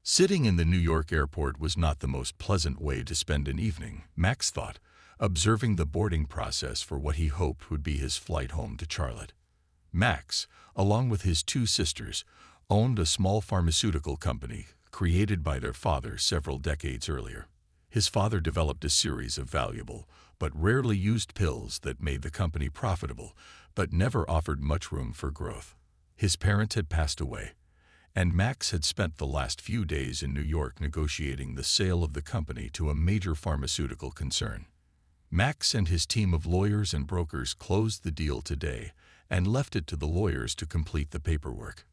Sitting in the New York airport was not the most pleasant way to spend an evening, Max thought, observing the boarding process for what he hoped would be his flight home to Charlotte. Max, along with his two sisters, owned a small pharmaceutical company created by their father several decades earlier. His father developed a series of valuable, but rarely used pills that made the company profitable, but never offered much room for growth. His parents had passed away, and Max had spent the last few days in New York negotiating the sale of the company to a major pharmaceutical concern. Max and his team of lawyers and brokers closed the deal today and left it to the lawyers to complete the paperwork.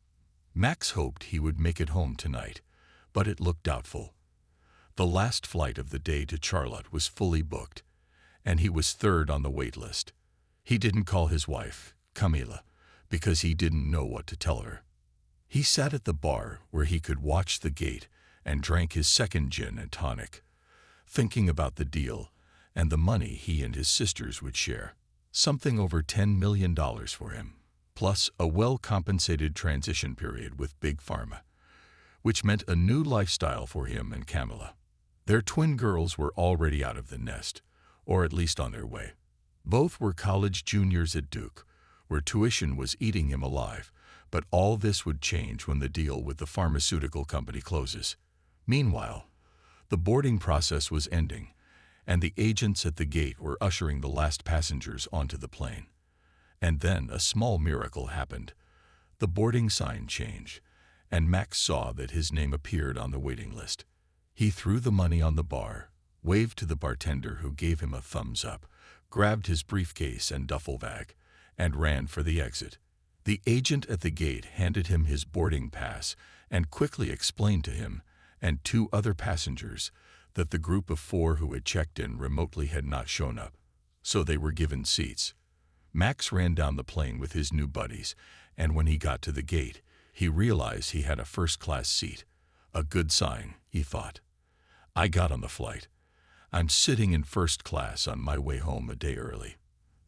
Max hoped he would make it home tonight, but it looked doubtful. The last flight of the day to Charlotte was fully booked, and he was third on the wait list. He didn't call his wife, Camila, because he didn't know what to tell her. He sat at the bar where he could watch the gate and drank his second gin and tonic, thinking about the deal and the money he and his sisters would share. Something over $10 million for him, plus a well-compensated transition period with Big Pharma, which meant a new lifestyle for him and Camila. Their twin girls were already out of the nest, or at least on their way. Both were college juniors at Duke, where tuition was eating him alive, but all this would change when the deal with the pharmaceutical company closes. Meanwhile, the boarding process was ending, and the agents at the gate were ushering the last passengers onto the plane. And then a small miracle happened. The boarding sign changed, and Max saw that his name appeared on the waiting list. He threw the money on the bar, waved to the bartender who gave him a thumbs up, grabbed his briefcase and duffel bag, and ran for the exit. The agent at the gate handed him his boarding pass and quickly explained to him and two other passengers that the group of 4 who had checked in remotely had not shown up, so they were given seats. Max ran down the plane with his new buddies, and when he got to the gate, he realized he had a first-class seat. A good sign, he thought. I got on the flight. I'm sitting in first class on my way home a day early.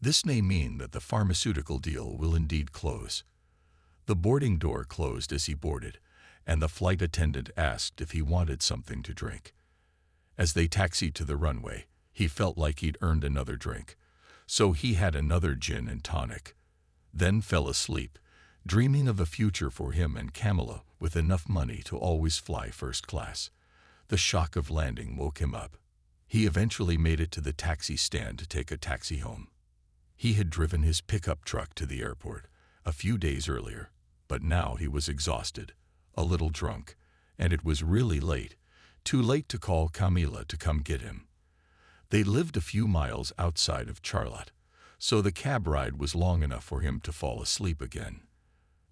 This may mean that the pharmaceutical deal will indeed close. The boarding door closed as he boarded, and the flight attendant asked if he wanted something to drink. As they taxied to the runway, he felt like he'd earned another drink, so he had another gin and tonic, then fell asleep, dreaming of a future for him and Camila with enough money to always fly first class. The shock of landing woke him up. He eventually made it to the taxi stand to take a taxi home. He had driven his pickup truck to the airport a few days earlier, but now he was exhausted, a little drunk, and it was really late, too late to call Camila to come get him. They lived a few miles outside of Charlotte, so the cab ride was long enough for him to fall asleep again.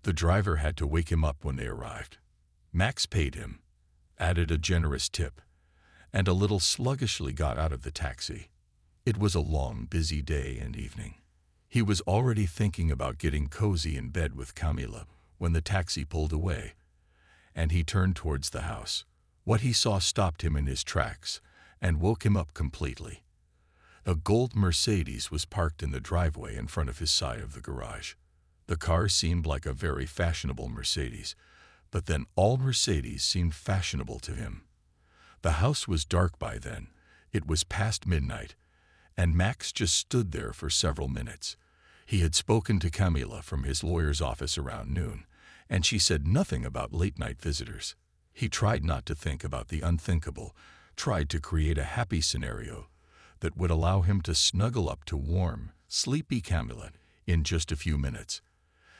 The driver had to wake him up when they arrived. Max paid him, added a generous tip, and a little sluggishly got out of the taxi. It was a long, busy day and evening. He was already thinking about getting cozy in bed with Camila when the taxi pulled away, and he turned towards the house. What he saw stopped him in his tracks and woke him up completely. A gold Mercedes was parked in the driveway in front of his side of the garage. The car seemed like a very fashionable Mercedes, but then all Mercedes seemed fashionable to him. The house was dark by then. It was past midnight, and Max just stood there for several minutes. He had spoken to Camila from his lawyer's office around noon, and she said nothing about late-night visitors. He tried not to think about the unthinkable, tried to create a happy scenario that would allow him to snuggle up to warm, sleepy Camila in just a few minutes.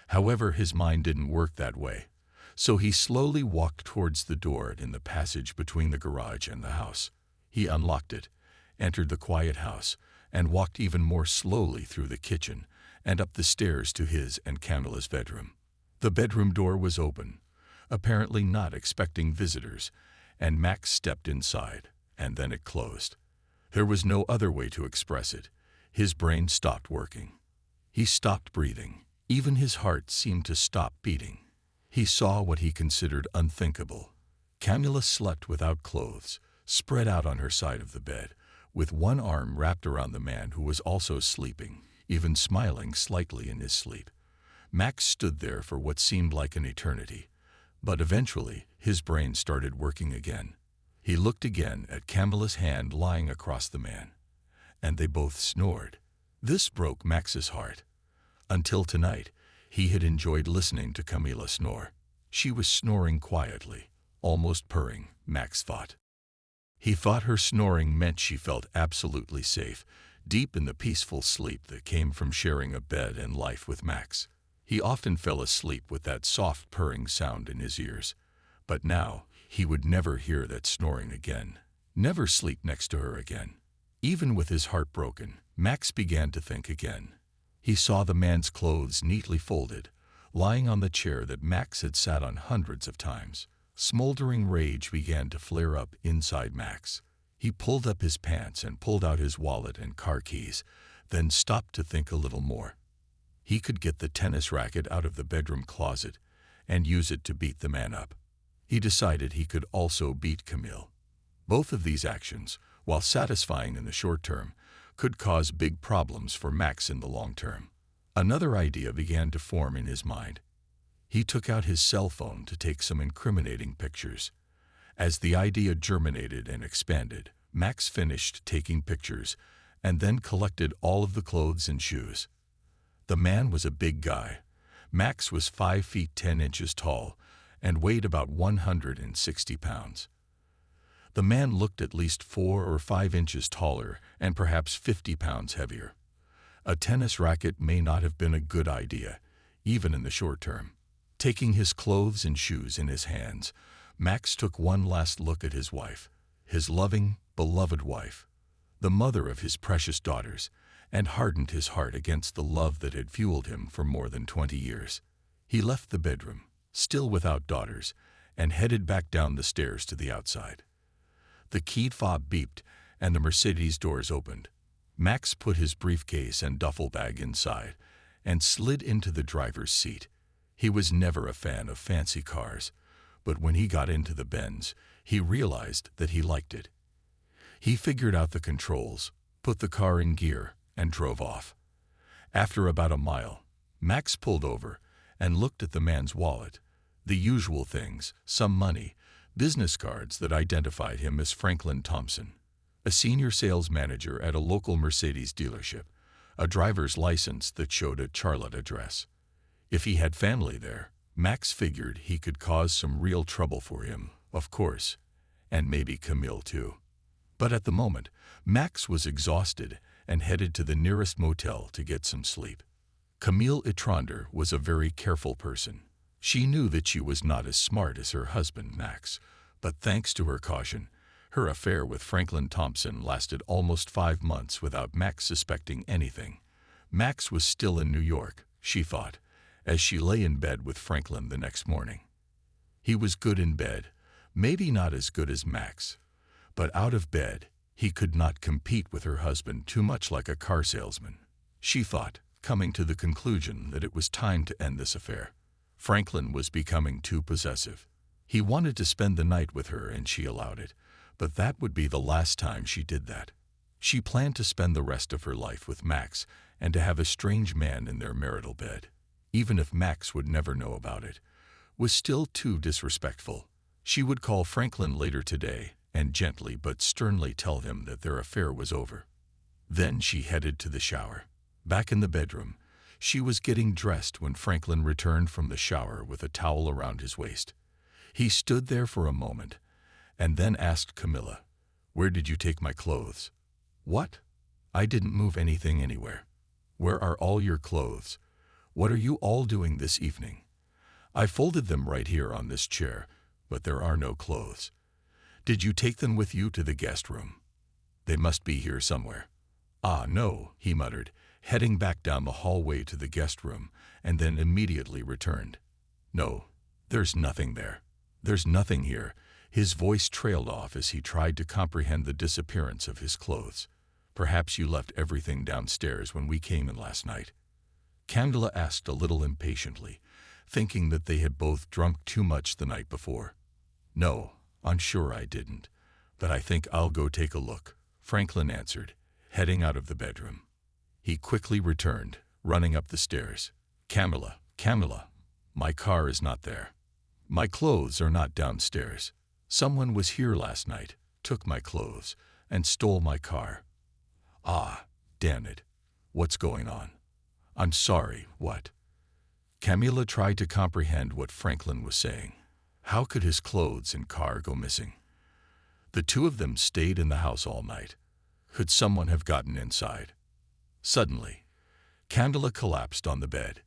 However, his mind didn't work that way, so he slowly walked towards the door in the passage between the garage and the house. He unlocked it, entered the quiet house, and walked even more slowly through the kitchen and up the stairs to his and Camila's bedroom. The bedroom door was open, apparently not expecting visitors, and Max stepped inside, and then it closed. There was no other way to express it. His brain stopped working. He stopped breathing. Even his heart seemed to stop beating. He saw what he considered unthinkable. Camila slept without clothes, spread out on her side of the bed, with one arm wrapped around the man who was also sleeping, even smiling slightly in his sleep. Max stood there for what seemed like an eternity. But eventually, his brain started working again. He looked again at Camilla's hand lying across the man, and they both snored. This broke Max's heart. Until tonight, he had enjoyed listening to Camilla snore. She was snoring quietly, almost purring, Max thought. He thought her snoring meant she felt absolutely safe, deep in the peaceful sleep that came from sharing a bed and life with Max. He often fell asleep with that soft purring sound in his ears. But now, he would never hear that snoring again, never sleep next to her again. Even with his heart broken, Max began to think again. He saw the man's clothes neatly folded, lying on the chair that Max had sat on hundreds of times. Smoldering rage began to flare up inside Max. He pulled up his pants and pulled out his wallet and car keys, then stopped to think a little more. He could get the tennis racket out of the bedroom closet and use it to beat the man up. He decided he could also beat Camille. Both of these actions, while satisfying in the short term, could cause big problems for Max in the long term. Another idea began to form in his mind. He took out his cell phone to take some incriminating pictures. As the idea germinated and expanded, Max finished taking pictures and then collected all of the clothes and shoes. The man was a big guy. Max was 5 feet 10 inches tall and weighed about 160 pounds. The man looked at least 4 or 5 inches taller and perhaps 50 pounds heavier. A tennis racket may not have been a good idea, even in the short term. Taking his clothes and shoes in his hands, Max took one last look at his wife, his loving, beloved wife, the mother of his precious daughters, and hardened his heart against the love that had fueled him for more than 20 years. He left the bedroom, still without daughters, and headed back down the stairs to the outside. The key fob beeped, and the Mercedes doors opened. Max put his briefcase and duffel bag inside and slid into the driver's seat. He was never a fan of fancy cars, but when he got into the Benz, he realized that he liked it. He figured out the controls, put the car in gear, and drove off. After about a mile, Max pulled over and looked at the man's wallet. The usual things, some money, business cards that identified him as Franklin Thompson, a senior sales manager at a local Mercedes dealership, a driver's license that showed a Charlotte address. If he had family there, Max figured he could cause some real trouble for him, of course, and maybe Camille too. But at the moment, Max was exhausted and headed to the nearest motel to get some sleep. Camille Etrander was a very careful person. She knew that she was not as smart as her husband, Max, but thanks to her caution, her affair with Franklin Thompson lasted almost 5 months without Max suspecting anything. Max was still in New York, she thought, as she lay in bed with Franklin the next morning. He was good in bed, maybe not as good as Max, but out of bed, he could not compete with her husband too much like a car salesman. She thought, coming to the conclusion that it was time to end this affair. Franklin was becoming too possessive. He wanted to spend the night with her and she allowed it, but that would be the last time she did that. She planned to spend the rest of her life with Max and to have a strange man in their marital bed. Even if Max would never know about it, was still too disrespectful. She would call Franklin later today and gently but sternly tell him that their affair was over. Then she headed to the shower. Back in the bedroom, she was getting dressed when Franklin returned from the shower with a towel around his waist. He stood there for a moment and then asked Camilla, "Where did you take my clothes?" "What? I didn't move anything anywhere." "Where are all your clothes? What are you all doing this evening?" "I folded them right here on this chair, but there are no clothes." "Did you take them with you to the guest room?" "They must be here somewhere." "Ah, no," he muttered, heading back down the hallway to the guest room, and then immediately returned. "No, there's nothing there. There's nothing here." His voice trailed off as he tried to comprehend the disappearance of his clothes. "Perhaps you left everything downstairs when we came in last night?" Camilla asked a little impatiently, thinking that they had both drunk too much the night before. "No, I'm sure I didn't, but I think I'll go take a look," Franklin answered, heading out of the bedroom. He quickly returned, running up the stairs. Camilla, my car is not there." My clothes are not downstairs. Someone was here last night, took my clothes, and stole my car. Ah, damn it. What's going on? I'm sorry, what? Camila tried to comprehend what Franklin was saying. How could his clothes and car go missing? The two of them stayed in the house all night. Could someone have gotten inside? Suddenly, Camila collapsed on the bed.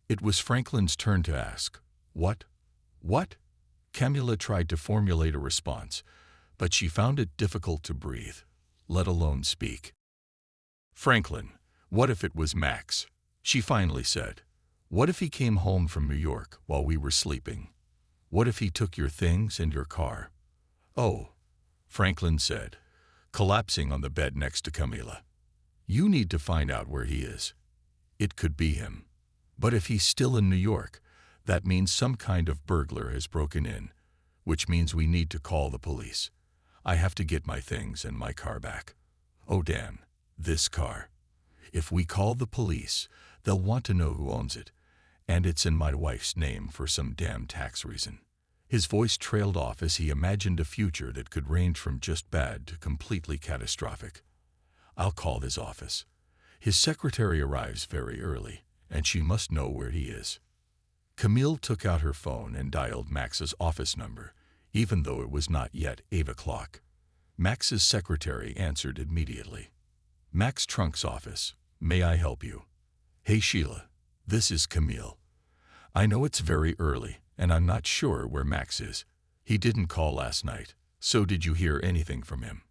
It was Franklin's turn to ask, "What? What?" Camila tried to formulate a response, but she found it difficult to breathe, let alone speak. "Franklin, what if it was Max?" she finally said. "What if he came home from New York while we were sleeping? What if he took your things and your car?" "Oh," Franklin said, collapsing on the bed next to Camila. "You need to find out where he is. It could be him. But if he's still in New York, that means some kind of burglar has broken in, which means we need to call the police. I have to get my things and my car back. Oh damn, this car. If we call the police, they'll want to know who owns it, and it's in my wife's name for some damn tax reason." His voice trailed off as he imagined a future that could range from just bad to completely catastrophic. "I'll call his office. His secretary arrives very early, and she must know where he is." Camille took out her phone and dialed Max's office number, even though it was not yet 8 o'clock. Max's secretary answered immediately. "Max Trunk's office. May I help you?" "Hey Sheila, this is Camille. I know it's very early, and I'm not sure where Max is. He didn't call last night, so did you hear anything from him?"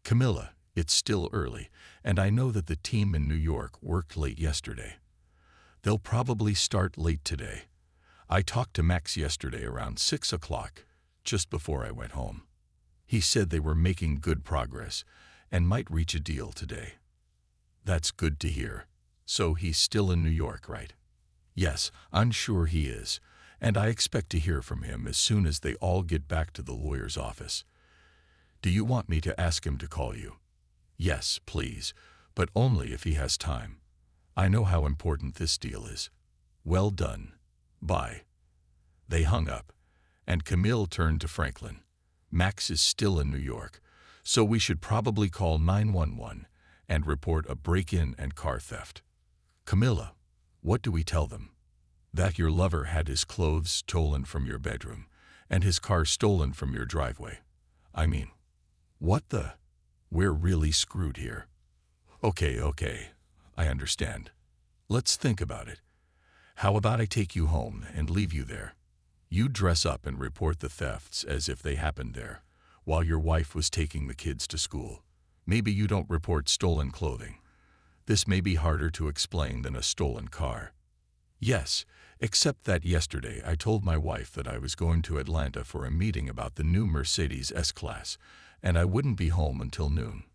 "Camilla, it's still early, and I know that the team in New York worked late yesterday. They'll probably start late today. I talked to Max yesterday around 6 o'clock, just before I went home. He said they were making good progress and might reach a deal today." "That's good to hear. So he's still in New York, right?" "Yes, I'm sure he is, and I expect to hear from him as soon as they all get back to the lawyer's office. Do you want me to ask him to call you?" "Yes, please, but only if he has time. I know how important this deal is." "Well done. Bye." They hung up, and Camille turned to Franklin. "Max is still in New York, so we should probably call 911 and report a break-in and car theft." "Camilla, what do we tell them?" "That your lover had his clothes stolen from your bedroom and his car stolen from your driveway. I mean, what the? We're really screwed here." Okay, I understand. Let's think about it. How about I take you home and leave you there? You dress up and report the thefts as if they happened there, while your wife was taking the kids to school. Maybe you don't report stolen clothing. This may be harder to explain than a stolen car." "Yes, except that yesterday I told my wife that I was going to Atlanta for a meeting about the new Mercedes S-Class, and I wouldn't be home until noon."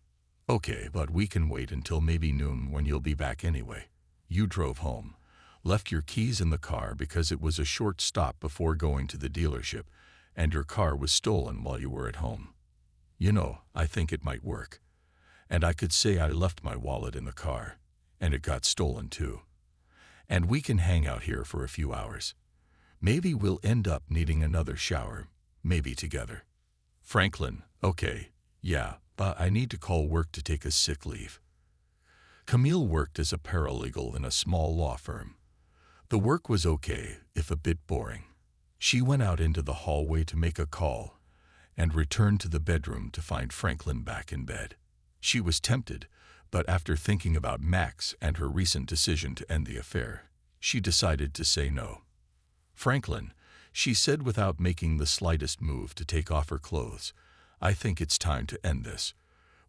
"Okay, but we can wait until maybe noon when you'll be back anyway. You drove home, left your keys in the car because it was a short stop before going to the dealership, and your car was stolen while you were at home. You know, I think it might work. And I could say I left my wallet in the car, and it got stolen too. And we can hang out here for a few hours. Maybe we'll end up needing another shower, maybe together." "Franklin, okay, yeah, but I need to call work to take a sick leave." Camille worked as a paralegal in a small law firm. The work was okay, if a bit boring. She went out into the hallway to make a call and returned to the bedroom to find Franklin back in bed. She was tempted, but after thinking about Max and her recent decision to end the affair, she decided to say no. "Franklin," she said without making the slightest move to take off her clothes, "I think it's time to end this.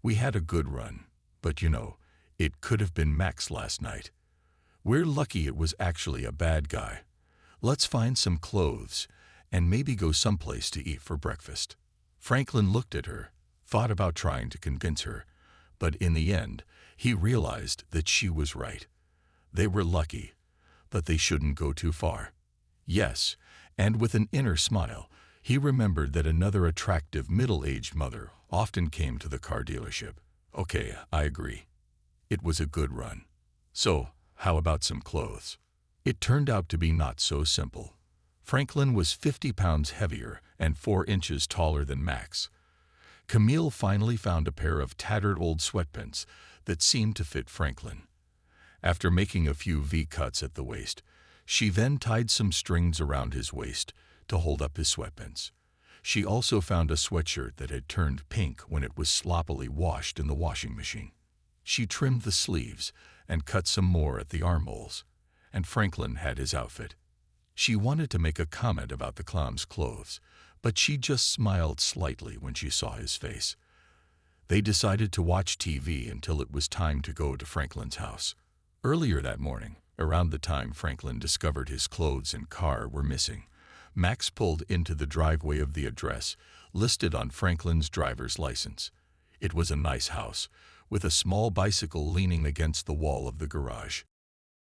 We had a good run, but you know, it could have been Max last night. We're lucky it was actually a bad guy. Let's find some clothes and maybe go someplace to eat for breakfast." Franklin looked at her, thought about trying to convince her, but in the end, he realized that she was right. They were lucky, but they shouldn't go too far. Yes, and with an inner smile, he remembered that another attractive middle-aged mother often came to the car dealership. "Okay, I agree. It was a good run. So, how about some clothes?" It turned out to be not so simple. Franklin was 50 pounds heavier and 4 inches taller than Max. Camille finally found a pair of tattered old sweatpants that seemed to fit Franklin. After making a few V-cuts at the waist, she then tied some strings around his waist to hold up his sweatpants. She also found a sweatshirt that had turned pink when it was sloppily washed in the washing machine. She trimmed the sleeves and cut some more at the armholes, and Franklin had his outfit. She wanted to make a comment about the clown's clothes, but she just smiled slightly when she saw his face. They decided to watch TV until it was time to go to Franklin's house. Earlier that morning, around the time Franklin discovered his clothes and car were missing, Max pulled into the driveway of the address listed on Franklin's driver's license. It was a nice house, with a small bicycle leaning against the wall of the garage.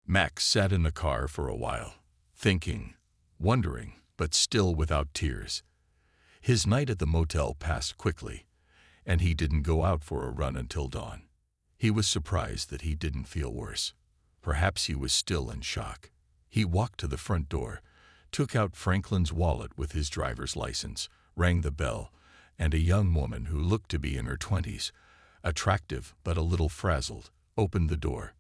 Max sat in the car for a while, thinking, wondering, but still without tears. His night at the motel passed quickly, and he didn't go out for a run until dawn. He was surprised that he didn't feel worse. Perhaps he was still in shock. He walked to the front door, took out Franklin's wallet with his driver's license, rang the bell, and a young woman who looked to be in her 20s, attractive but a little frazzled, opened the door.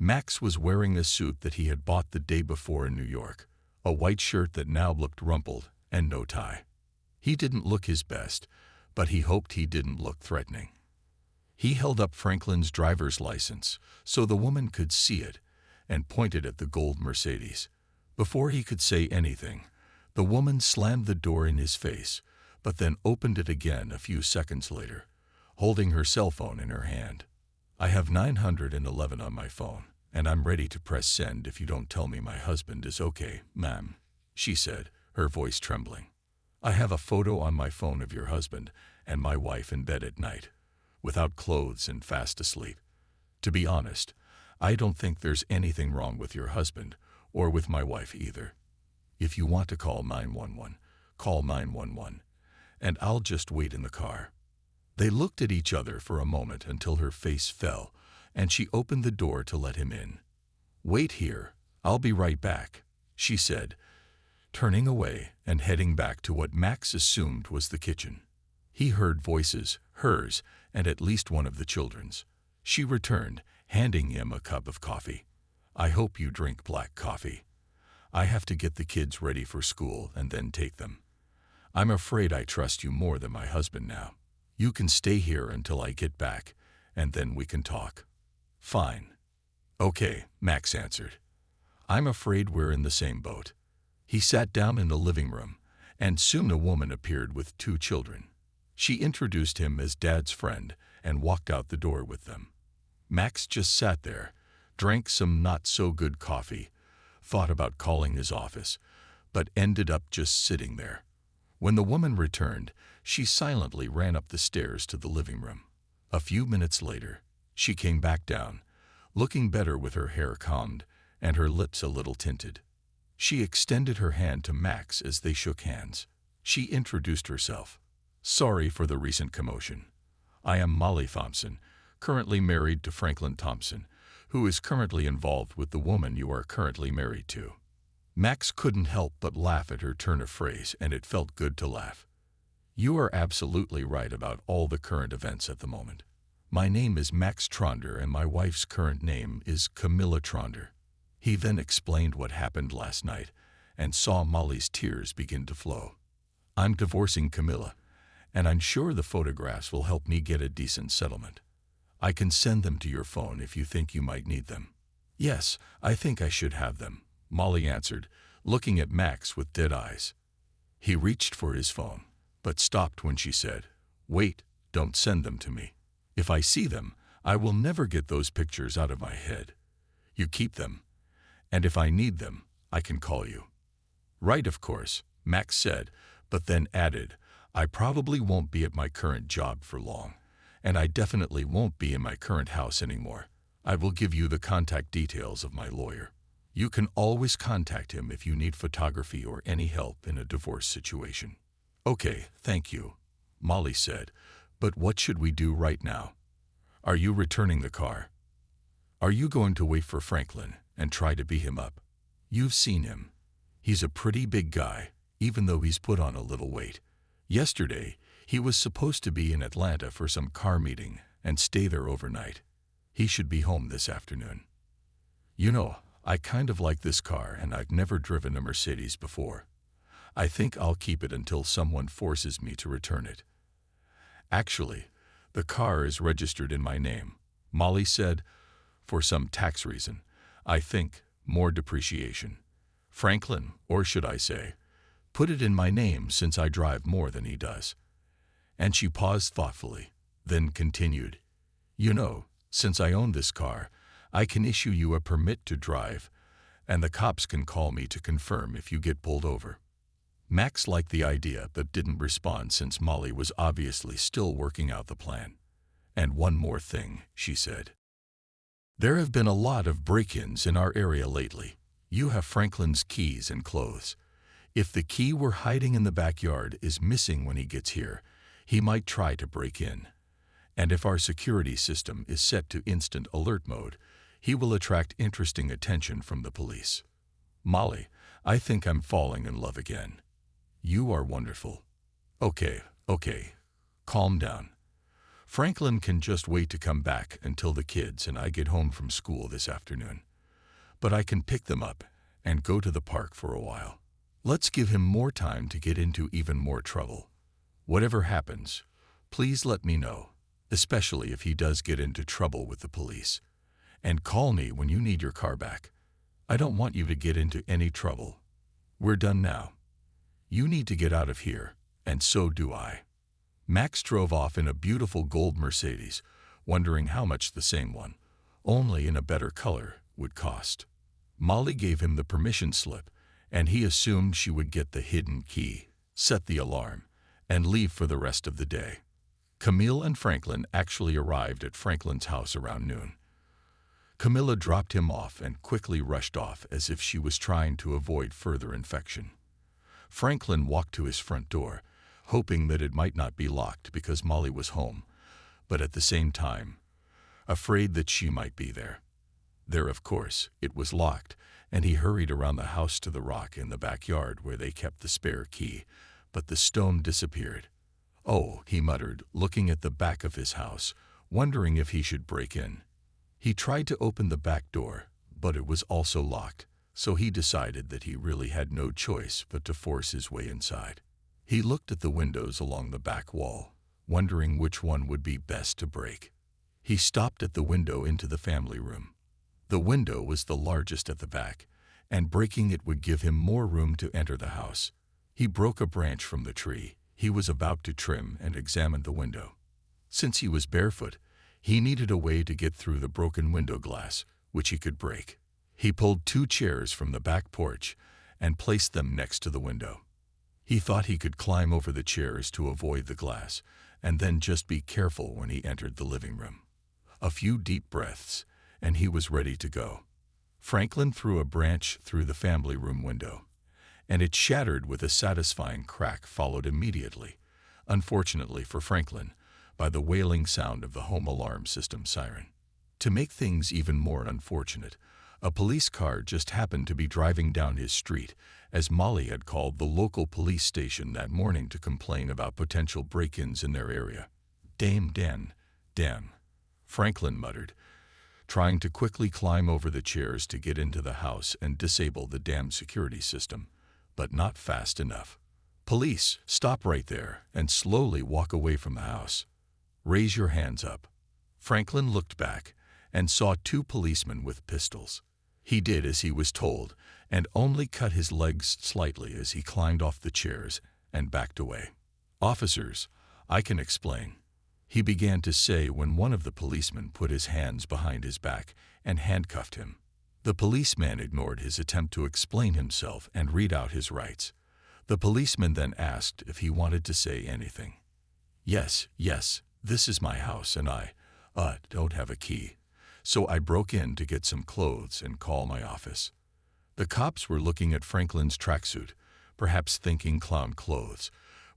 Max was wearing a suit that he had bought the day before in New York, a white shirt that now looked rumpled, and no tie. He didn't look his best, but he hoped he didn't look threatening. He held up Franklin's driver's license so the woman could see it and pointed at the gold Mercedes. Before he could say anything, the woman slammed the door in his face, but then opened it again a few seconds later, holding her cell phone in her hand. "I have 911 on my phone, and I'm ready to press send if you don't tell me my husband is okay, ma'am," she said, her voice trembling. "I have a photo on my phone of your husband and my wife in bed at night, without clothes and fast asleep. To be honest, I don't think there's anything wrong with your husband or with my wife either. If you want to call 911, call 911, and I'll just wait in the car." They looked at each other for a moment until her face fell, and she opened the door to let him in. "Wait here, I'll be right back," she said, turning away and heading back to what Max assumed was the kitchen. He heard voices, hers, and at least one of the children's. She returned, handing him a cup of coffee. "I hope you drink black coffee. I have to get the kids ready for school and then take them. I'm afraid I trust you more than my husband now. You can stay here until I get back, and then we can talk." "Fine." "Okay," Max answered. "I'm afraid we're in the same boat." He sat down in the living room, and soon a woman appeared with 2 children. She introduced him as Dad's friend and walked out the door with them. Max just sat there, drank some not-so-good coffee, thought about calling his office, but ended up just sitting there. When the woman returned, she silently ran up the stairs to the living room. A few minutes later, she came back down, looking better with her hair combed and her lips a little tinted. She extended her hand to Max as they shook hands. She introduced herself. "Sorry for the recent commotion. I am Molly Thompson, currently married to Franklin Thompson, who is currently involved with the woman you are currently married to." Max couldn't help but laugh at her turn of phrase, and it felt good to laugh. "You are absolutely right about all the current events at the moment. My name is Max Tronder and my wife's current name is Camilla Tronder." He then explained what happened last night and saw Molly's tears begin to flow. "I'm divorcing Camilla, and I'm sure the photographs will help me get a decent settlement. I can send them to your phone if you think you might need them." "Yes, I think I should have them," Molly answered, looking at Max with dead eyes. He reached for his phone, but stopped when she said, "Wait, don't send them to me. If I see them, I will never get those pictures out of my head. You keep them, and if I need them, I can call you." "Right, of course," Max said, but then added, "I probably won't be at my current job for long, and I definitely won't be in my current house anymore. I will give you the contact details of my lawyer. You can always contact him if you need photography or any help in a divorce situation." "Okay, thank you," Molly said, "but what should we do right now? Are you returning the car? Are you going to wait for Franklin and try to beat him up? You've seen him. He's a pretty big guy, even though he's put on a little weight. Yesterday, he was supposed to be in Atlanta for some car meeting and stay there overnight. He should be home this afternoon. You know, I kind of like this car and I've never driven a Mercedes before. I think I'll keep it until someone forces me to return it. Actually, the car is registered in my name, Molly said, for some tax reason. I think more depreciation. Franklin, or should I say, put it in my name since I drive more than he does. And she paused thoughtfully, then continued, You know, since I own this car, I can issue you a permit to drive, and the cops can call me to confirm if you get pulled over. Max liked the idea but didn't respond since Molly was obviously still working out the plan. And one more thing, she said. There have been a lot of break-ins in our area lately. You have Franklin's keys and clothes. If the key we're hiding in the backyard is missing when he gets here, he might try to break in. And if our security system is set to instant alert mode, he will attract interesting attention from the police. Molly, I think I'm falling in love again. You are wonderful. Okay, calm down. Franklin can just wait to come back until the kids and I get home from school this afternoon. But I can pick them up and go to the park for a while. Let's give him more time to get into even more trouble. Whatever happens, please let me know, especially if he does get into trouble with the police. And call me when you need your car back. I don't want you to get into any trouble. We're done now. You need to get out of here, and so do I. Max drove off in a beautiful gold Mercedes, wondering how much the same one, only in a better color, would cost. Molly gave him the permission slip, and he assumed she would get the hidden key, set the alarm, and leave for the rest of the day. Camille and Franklin actually arrived at Franklin's house around noon. Camilla dropped him off and quickly rushed off as if she was trying to avoid further infection. Franklin walked to his front door, hoping that it might not be locked because Molly was home, but at the same time, afraid that she might be there. There, of course, it was locked, and he hurried around the house to the rock in the backyard where they kept the spare key, but the stone disappeared. Oh, he muttered, looking at the back of his house, wondering if he should break in. He tried to open the back door, but it was also locked, so he decided that he really had no choice but to force his way inside. He looked at the windows along the back wall, wondering which one would be best to break. He stopped at the window into the family room. The window was the largest at the back, and breaking it would give him more room to enter the house. He broke a branch from the tree he was about to trim and examined the window. Since he was barefoot, he needed a way to get through the broken window glass, which he could break. He pulled 2 chairs from the back porch and placed them next to the window. He thought he could climb over the chairs to avoid the glass, and then just be careful when he entered the living room. A few deep breaths, and he was ready to go. Franklin threw a branch through the family room window, and it shattered with a satisfying crack followed immediately, unfortunately for Franklin, by the wailing sound of the home alarm system siren. To make things even more unfortunate, a police car just happened to be driving down his street, as Molly had called the local police station that morning to complain about potential break-ins in their area. Damn, Franklin muttered, trying to quickly climb over the chairs to get into the house and disable the damn security system, but not fast enough. Police, stop right there and slowly walk away from the house. Raise your hands up. Franklin looked back and saw 2 policemen with pistols. He did as he was told and only cut his legs slightly as he climbed off the chairs and backed away. Officers, I can explain, he began to say when one of the policemen put his hands behind his back and handcuffed him. The policeman ignored his attempt to explain himself and read out his rights. The policeman then asked if he wanted to say anything. Yes, this is my house and I don't have a key. So I broke in to get some clothes and call my office. The cops were looking at Franklin's tracksuit, perhaps thinking clown clothes,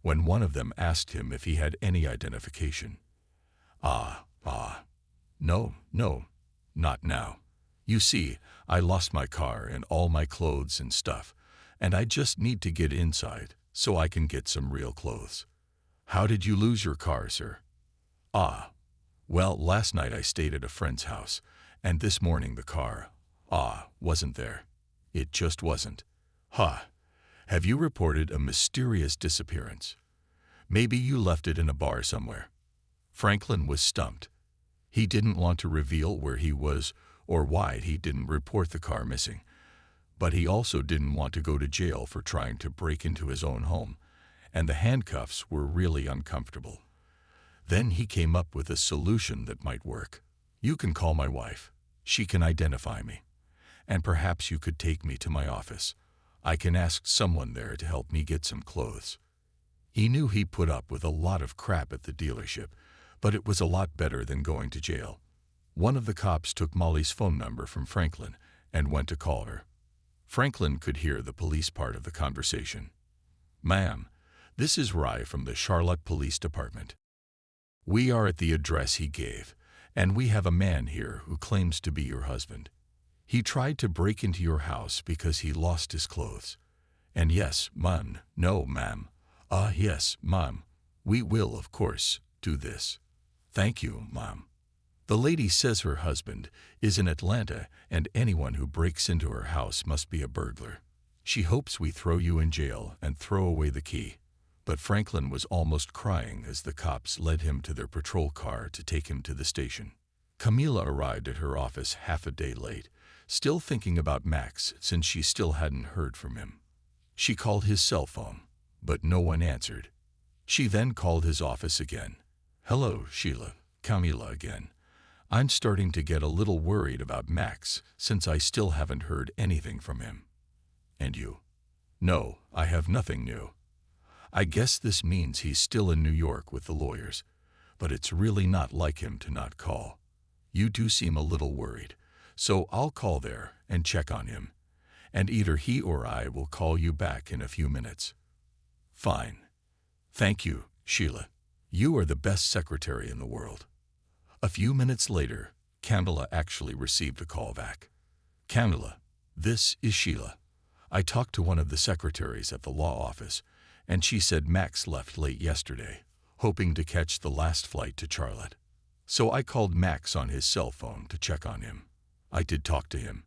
when one of them asked him if he had any identification. No, not now. You see, I lost my car and all my clothes and stuff, and I just need to get inside so I can get some real clothes. How did you lose your car, sir? Ah, well, last night I stayed at a friend's house, and this morning the car, wasn't there. It just wasn't. Ha! Have you reported a mysterious disappearance? Maybe you left it in a bar somewhere. Franklin was stumped. He didn't want to reveal where he was or why he didn't report the car missing, but he also didn't want to go to jail for trying to break into his own home, and the handcuffs were really uncomfortable. Then he came up with a solution that might work. You can call my wife. She can identify me. And perhaps you could take me to my office. I can ask someone there to help me get some clothes. He knew he put up with a lot of crap at the dealership, but it was a lot better than going to jail. One of the cops took Molly's phone number from Franklin and went to call her. Franklin could hear the police part of the conversation. Ma'am, this is Rye from the Charlotte Police Department. We are at the address he gave, and we have a man here who claims to be your husband. He tried to break into your house because he lost his clothes. And yes, ma'am, no, ma'am. Yes, ma'am. We will, of course, do this. Thank you, ma'am. The lady says her husband is in Atlanta and anyone who breaks into her house must be a burglar. She hopes we throw you in jail and throw away the key. But Franklin was almost crying as the cops led him to their patrol car to take him to the station. Camila arrived at her office half a day late, still thinking about Max since she still hadn't heard from him. She called his cell phone, but no one answered. She then called his office again. Hello, Sheila, Camila again. I'm starting to get a little worried about Max since I still haven't heard anything from him. And you? No, I have nothing new. I guess this means he's still in New York with the lawyers, but it's really not like him to not call. You do seem a little worried, so I'll call there and check on him, and either he or I will call you back in a few minutes. Fine. Thank you, Sheila. You are the best secretary in the world. A few minutes later, Camila actually received a call back. Camila, this is Sheila. I talked to one of the secretaries at the law office, and she said Max left late yesterday, hoping to catch the last flight to Charlotte. So I called Max on his cell phone to check on him. I did talk to him,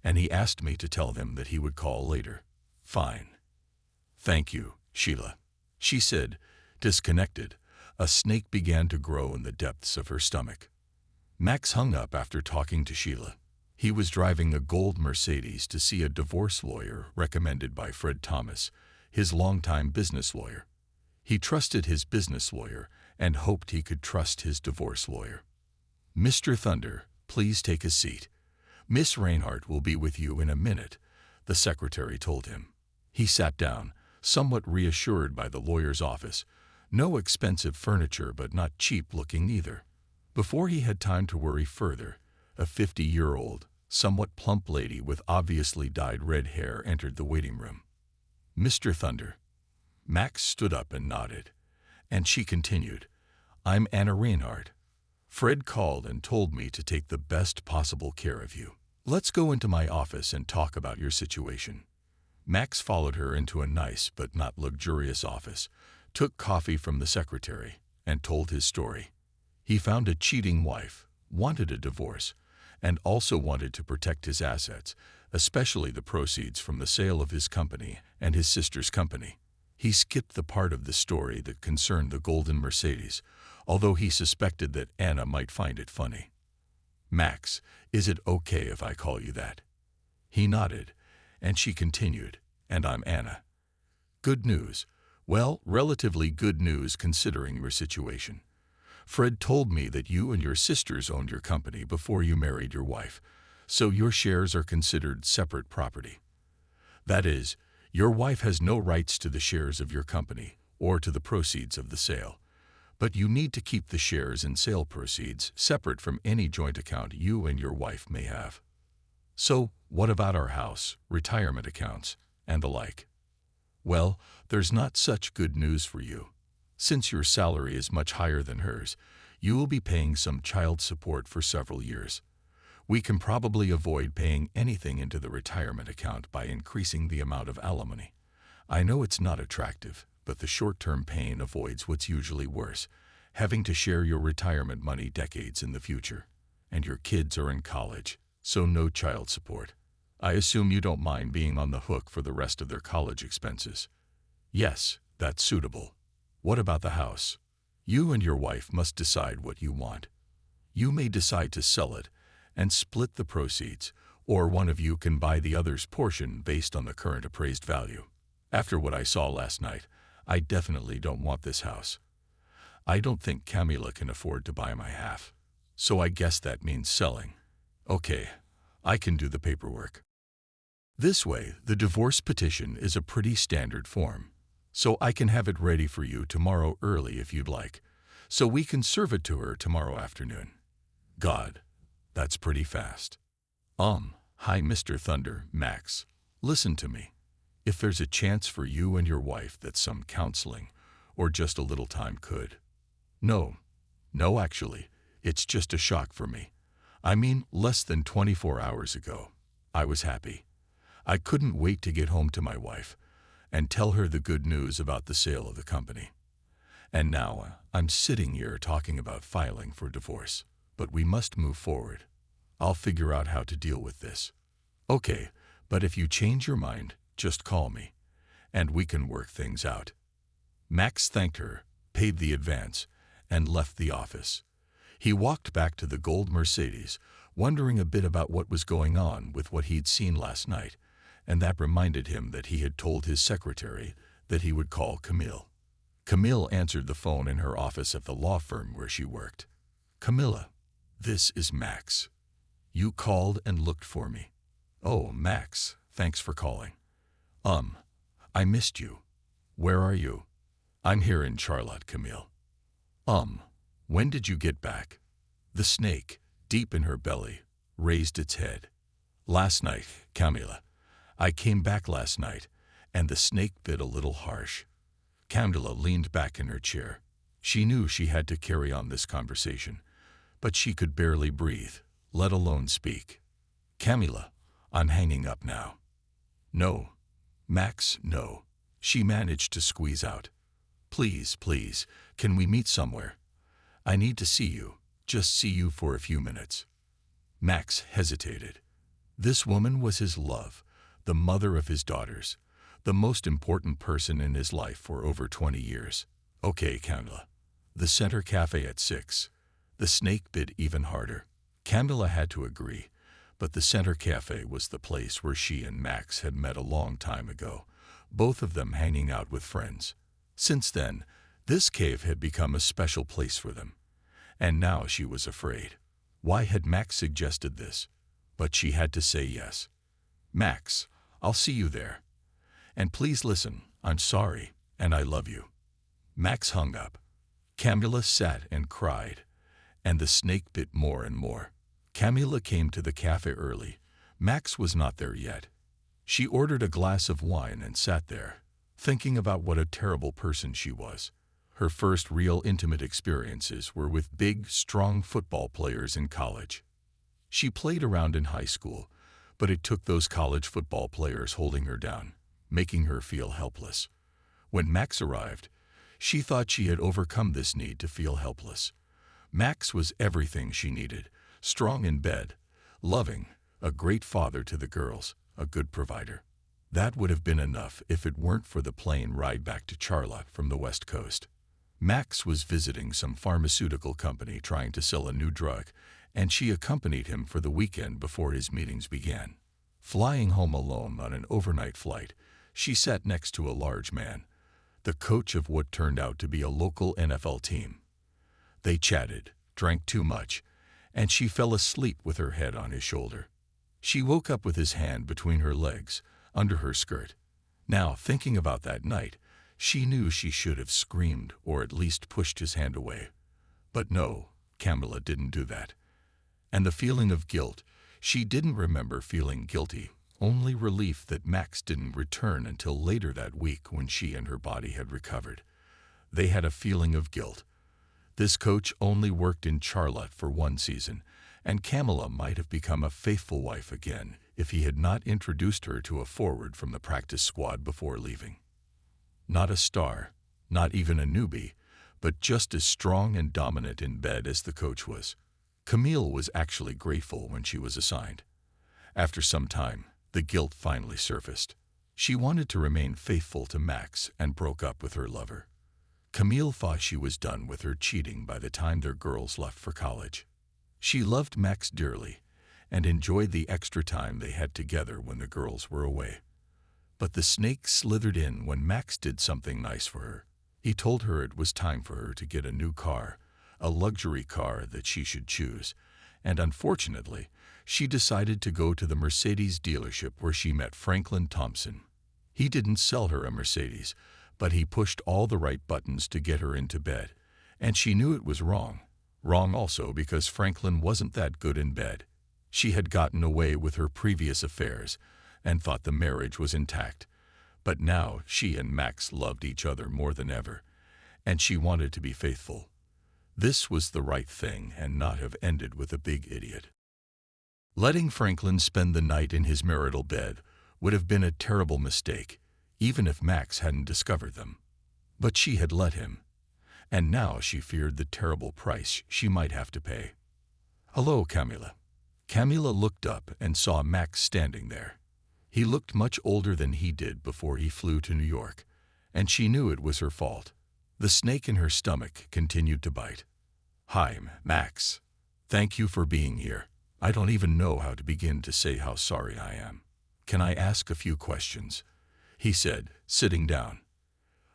and he asked me to tell them that he would call later. Fine. Thank you, Sheila. She said, disconnected. A snake began to grow in the depths of her stomach. Max hung up after talking to Sheila. He was driving a gold Mercedes to see a divorce lawyer recommended by Fred Thomas, his longtime business lawyer. He trusted his business lawyer and hoped he could trust his divorce lawyer. Mr. Thunder, please take a seat. Miss Reinhardt will be with you in a minute, the secretary told him. He sat down, somewhat reassured by the lawyer's office. No expensive furniture, but not cheap-looking either. Before he had time to worry further, a 50-year-old, somewhat plump lady with obviously dyed red hair entered the waiting room. Mr. Thunder. Max stood up and nodded, and she continued, I'm Anna Reinhardt. Fred called and told me to take the best possible care of you. Let's go into my office and talk about your situation. Max followed her into a nice but not luxurious office, took coffee from the secretary, and told his story. He found a cheating wife, wanted a divorce, and also wanted to protect his assets, especially the proceeds from the sale of his company and his sister's company. He skipped the part of the story that concerned the golden Mercedes, although he suspected that Anna might find it funny. Max, is it okay if I call you that? He nodded, and she continued, and I'm Anna. Good news. Well, relatively good news considering your situation. Fred told me that you and your sisters owned your company before you married your wife, so your shares are considered separate property. That is, your wife has no rights to the shares of your company or to the proceeds of the sale, but you need to keep the shares and sale proceeds separate from any joint account you and your wife may have. So, what about our house, retirement accounts, and the like? Well, there's not such good news for you. Since your salary is much higher than hers, you will be paying some child support for several years. We can probably avoid paying anything into the retirement account by increasing the amount of alimony. I know it's not attractive, but the short-term pain avoids what's usually worse, having to share your retirement money decades in the future. And your kids are in college, so no child support. I assume you don't mind being on the hook for the rest of their college expenses. Yes, that's suitable. What about the house? You and your wife must decide what you want. You may decide to sell it and split the proceeds, or one of you can buy the other's portion based on the current appraised value. After what I saw last night, I definitely don't want this house. I don't think Camila can afford to buy my half, so I guess that means selling. Okay, I can do the paperwork. This way, the divorce petition is a pretty standard form, so I can have it ready for you tomorrow early if you'd like, so we can serve it to her tomorrow afternoon. God, that's pretty fast. Hi Mr. Thunder, Max. Listen to me. If there's a chance for you and your wife that some counseling, or just a little time could. No, actually, it's just a shock for me. I mean, less than 24 hours ago, I was happy. I couldn't wait to get home to my wife and tell her the good news about the sale of the company. And now I'm sitting here talking about filing for divorce, but we must move forward. I'll figure out how to deal with this. Okay, but if you change your mind, just call me, and we can work things out. Max thanked her, paid the advance, and left the office. He walked back to the gold Mercedes, wondering a bit about what was going on with what he'd seen last night, and that reminded him that he had told his secretary that he would call Camille. Camille answered the phone in her office at the law firm where she worked. Camilla, this is Max. You called and looked for me. Oh, Max, thanks for calling. I missed you. Where are you? I'm here in Charlotte, Camille. When did you get back? The snake, deep in her belly, raised its head. Last night, Camila. I came back last night, and the snake bit a little harsh. Camila leaned back in her chair. She knew she had to carry on this conversation, but she could barely breathe, let alone speak. Camila, I'm hanging up now. No. Max, no. She managed to squeeze out. Please, can we meet somewhere? I need to see you, just see you for a few minutes. Max hesitated. This woman was his love, the mother of his daughters, the most important person in his life for over 20 years. Okay, Camila. The Center Cafe at 6. The snake bit even harder. Camila had to agree, but the Center Cafe was the place where she and Max had met a long time ago, both of them hanging out with friends. Since then, this cave had become a special place for them. And now she was afraid. Why had Max suggested this? But she had to say yes. Max, I'll see you there. And please listen, I'm sorry, and I love you. Max hung up. Camila sat and cried, and the snake bit more and more. Camila came to the cafe early. Max was not there yet. She ordered a glass of wine and sat there, thinking about what a terrible person she was. Her first real intimate experiences were with big, strong football players in college. She played around in high school, but it took those college football players holding her down, making her feel helpless. When Max arrived, she thought she had overcome this need to feel helpless. Max was everything she needed, strong in bed, loving, a great father to the girls, a good provider. That would have been enough if it weren't for the plane ride back to Charlotte from the West Coast. Max was visiting some pharmaceutical company trying to sell a new drug, and she accompanied him for the weekend before his meetings began. Flying home alone on an overnight flight, she sat next to a large man, the coach of what turned out to be a local NFL team. They chatted, drank too much, and she fell asleep with her head on his shoulder. She woke up with his hand between her legs, under her skirt. Now, thinking about that night, she knew she should have screamed or at least pushed his hand away. But no, Camila didn't do that. And the feeling of guilt, she didn't remember feeling guilty, only relief that Max didn't return until later that week when she and her body had recovered. They had a feeling of guilt. This coach only worked in Charlotte for one season, and Camilla might have become a faithful wife again if he had not introduced her to a forward from the practice squad before leaving. Not a star, not even a newbie, but just as strong and dominant in bed as the coach was. Camille was actually grateful when she was assigned. After some time, the guilt finally surfaced. She wanted to remain faithful to Max and broke up with her lover. Camille thought she was done with her cheating by the time their girls left for college. She loved Max dearly and enjoyed the extra time they had together when the girls were away. But the snake slithered in when Max did something nice for her. He told her it was time for her to get a new car, a luxury car that she should choose, and unfortunately, she decided to go to the Mercedes dealership where she met Franklin Thompson. He didn't sell her a Mercedes, but he pushed all the right buttons to get her into bed, and she knew it was wrong. Wrong also because Franklin wasn't that good in bed. She had gotten away with her previous affairs and thought the marriage was intact, but now she and Max loved each other more than ever, and she wanted to be faithful. This was the right thing and not have ended with a big idiot. Letting Franklin spend the night in his marital bed would have been a terrible mistake, even if Max hadn't discovered them. But she had let him, and now she feared the terrible price she might have to pay. "Hello, Camilla." Camilla looked up and saw Max standing there. He looked much older than he did before he flew to New York, and she knew it was her fault. The snake in her stomach continued to bite. "Hi, Max. Thank you for being here. I don't even know how to begin to say how sorry I am. Can I ask a few questions?" he said, sitting down.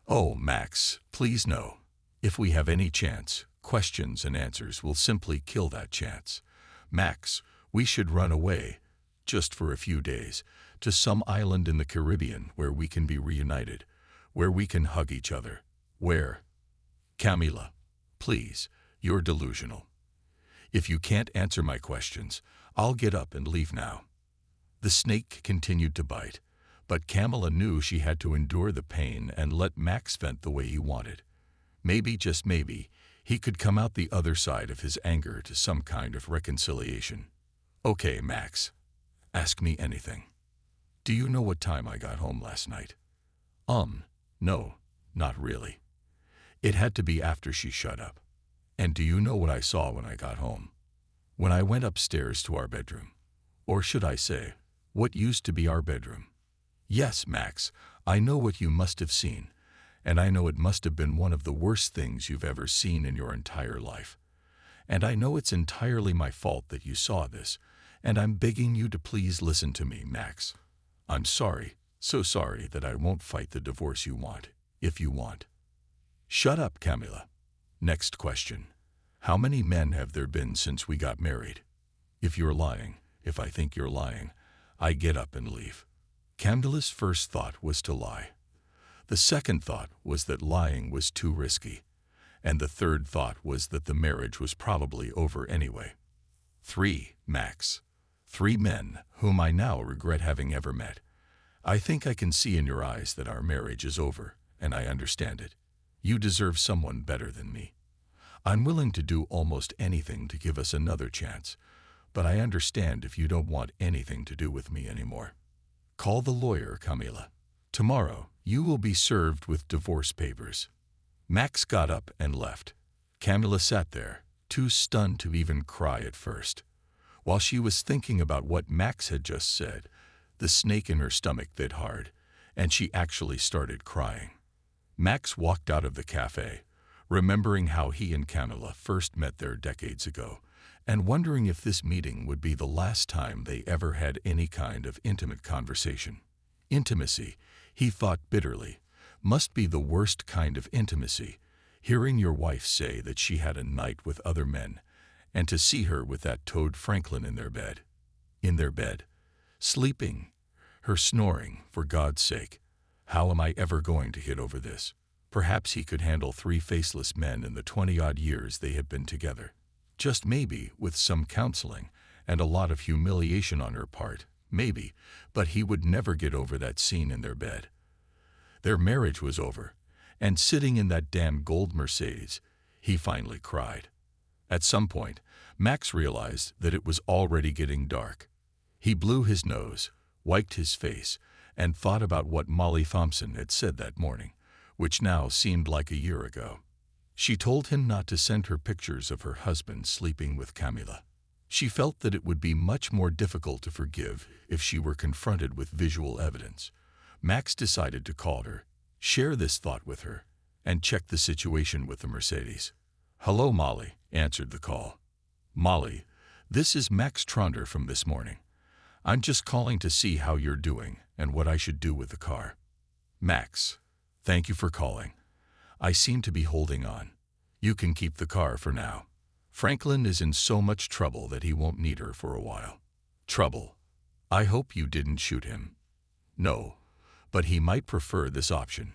"Oh, Max, please no. If we have any chance, questions and answers will simply kill that chance. Max, we should run away, just for a few days, to some island in the Caribbean where we can be reunited, where we can hug each other, where—" "Camilla, please, you're delusional. If you can't answer my questions, I'll get up and leave now." The snake continued to bite, but Camilla knew she had to endure the pain and let Max vent the way he wanted. Maybe, just maybe, he could come out the other side of his anger to some kind of reconciliation. "Okay, Max, ask me anything. Do you know what time I got home last night?" No, not really. It had to be after she shut up. "And do you know what I saw when I got home? When I went upstairs to our bedroom? Or should I say, what used to be our bedroom?" "Yes, Max, I know what you must have seen, and I know it must have been one of the worst things you've ever seen in your entire life. And I know it's entirely my fault that you saw this, and I'm begging you to please listen to me, Max. I'm sorry, so sorry that I won't fight the divorce you want, if you want." "Shut up, Camilla. Next question. How many men have there been since we got married? If you're lying, if I think you're lying, I get up and leave." Camilla's first thought was to lie. The second thought was that lying was too risky, and the third thought was that the marriage was probably over anyway. 3, Max. 3 men whom I now regret having ever met. I think I can see in your eyes that our marriage is over, and I understand it. You deserve someone better than me. I'm willing to do almost anything to give us another chance, but I understand if you don't want anything to do with me anymore. Call the lawyer, Camilla. Tomorrow, you will be served with divorce papers." Max got up and left. Camilla sat there, too stunned to even cry at first. While she was thinking about what Max had just said, the snake in her stomach bit hard, and she actually started crying. Max walked out of the cafe, remembering how he and Camilla first met there decades ago, and wondering if this meeting would be the last time they ever had any kind of intimate conversation. Intimacy, he thought bitterly, must be the worst kind of intimacy, hearing your wife say that she had a night with other men, and to see her with that toad Franklin in their bed. In their bed. Sleeping. Her snoring, for God's sake. How am I ever going to get over this? Perhaps he could handle 3 faceless men in the 20-odd years they had been together. Just maybe, with some counseling and a lot of humiliation on her part, maybe, but he would never get over that scene in their bed. Their marriage was over, and sitting in that damn gold Mercedes, he finally cried. At some point, Max realized that it was already getting dark. He blew his nose, wiped his face, and thought about what Molly Thompson had said that morning, which now seemed like a year ago. She told him not to send her pictures of her husband sleeping with Camila. She felt that it would be much more difficult to forgive if she were confronted with visual evidence. Max decided to call her, share this thought with her, and check the situation with the Mercedes. "Hello, Molly," answered the call. "Molly, this is Max Tronder from this morning. I'm just calling to see how you're doing and what I should do with the car." "Max, thank you for calling. I seem to be holding on. You can keep the car for now. Franklin is in so much trouble that he won't need her for a while." "Trouble? I hope you didn't shoot him." "No, but he might prefer this option.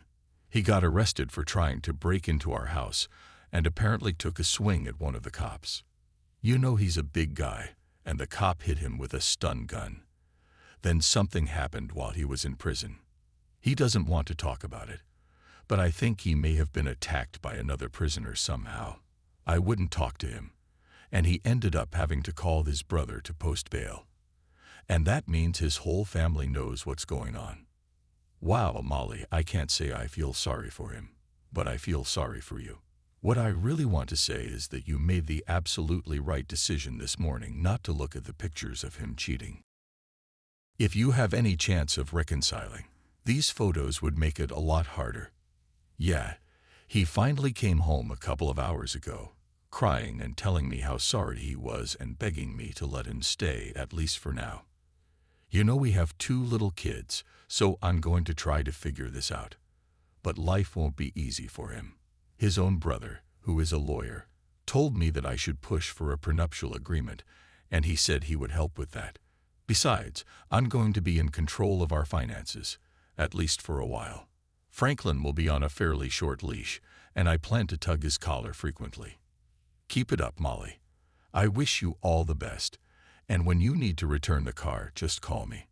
He got arrested for trying to break into our house and apparently took a swing at one of the cops. You know he's a big guy, and the cop hit him with a stun gun. Then something happened while he was in prison. He doesn't want to talk about it, but I think he may have been attacked by another prisoner somehow. I wouldn't talk to him, and he ended up having to call his brother to post bail. And that means his whole family knows what's going on." "Wow, Molly, I can't say I feel sorry for him, but I feel sorry for you. What I really want to say is that you made the absolutely right decision this morning not to look at the pictures of him cheating. If you have any chance of reconciling, these photos would make it a lot harder. Yeah, he finally came home a couple of hours ago, crying and telling me how sorry he was and begging me to let him stay, at least for now. You know we have 2 little kids, so I'm going to try to figure this out. But life won't be easy for him. His own brother, who is a lawyer, told me that I should push for a prenuptial agreement, and he said he would help with that. Besides, I'm going to be in control of our finances, at least for a while. Franklin will be on a fairly short leash, and I plan to tug his collar frequently. Keep it up, Molly. I wish you all the best, and when you need to return the car, just call me."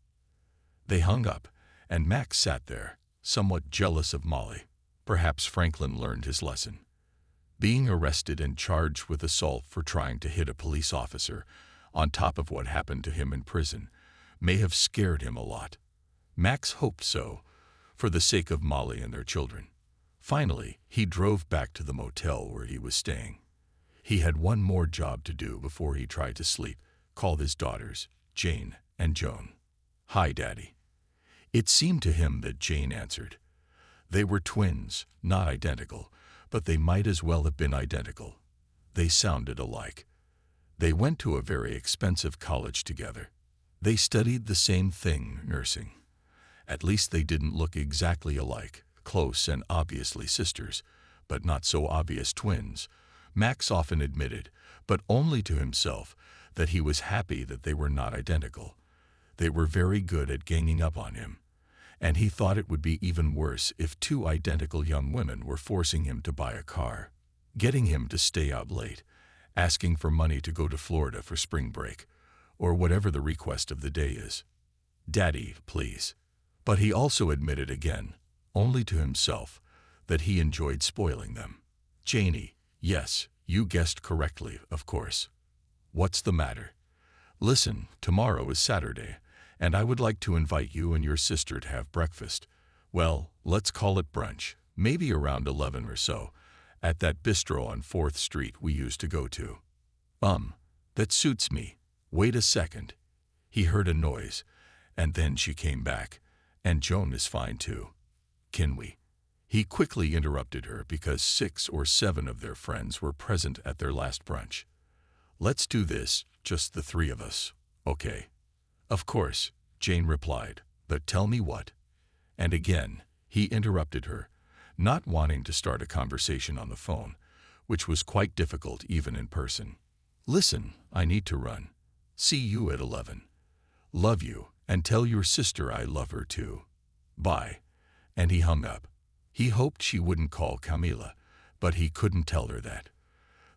They hung up, and Max sat there, somewhat jealous of Molly. Perhaps Franklin learned his lesson. Being arrested and charged with assault for trying to hit a police officer, on top of what happened to him in prison, may have scared him a lot. Max hoped so, for the sake of Molly and their children. Finally, he drove back to the motel where he was staying. He had one more job to do before he tried to sleep, called his daughters, Jane and Joan. "Hi, Daddy." It seemed to him that Jane answered. They were twins, not identical, but they might as well have been identical. They sounded alike. They went to a very expensive college together. They studied the same thing, nursing. At least they didn't look exactly alike, close and obviously sisters, but not so obvious twins. Max often admitted, but only to himself, that he was happy that they were not identical. They were very good at ganging up on him, and he thought it would be even worse if 2 identical young women were forcing him to buy a car, getting him to stay out late, asking for money to go to Florida for spring break, or whatever the request of the day is. "Daddy, please." But he also admitted again, only to himself, that he enjoyed spoiling them. "Janie, yes, you guessed correctly, of course. What's the matter? Listen, tomorrow is Saturday, and I would like to invite you and your sister to have breakfast. Well, let's call it brunch, maybe around 11 or so, at that bistro on 4th Street we used to go to." That suits me. Wait a second." He heard a noise, and then she came back, and Joan is fine too. "Can we?" He quickly interrupted her because 6 or 7 of their friends were present at their last brunch. "Let's do this, just the 3 of us, okay?" "Of course," Jane replied, "but tell me what?" And again, he interrupted her, not wanting to start a conversation on the phone, which was quite difficult even in person. "Listen, I need to run. See you at 11. Love you, and tell your sister I love her too. Bye." And he hung up. He hoped she wouldn't call Camila, but he couldn't tell her that.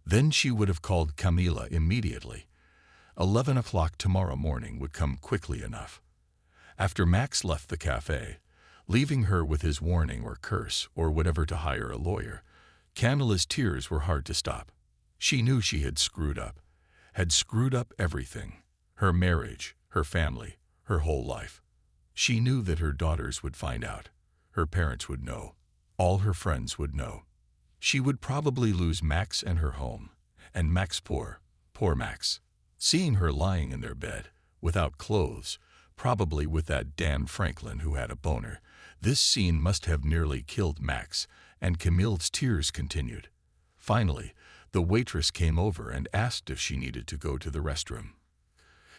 Then she would have called Camila immediately. 11 o'clock tomorrow morning would come quickly enough. After Max left the cafe, leaving her with his warning or curse or whatever to hire a lawyer, Camila's tears were hard to stop. She knew she had screwed up everything, her marriage, her family, her whole life. She knew that her daughters would find out, her parents would know, all her friends would know. She would probably lose Max and her home, and Max poor Max. Seeing her lying in their bed, without clothes, probably with that damn Franklin who had a boner, this scene must have nearly killed Max, and Camille's tears continued. Finally, the waitress came over and asked if she needed to go to the restroom.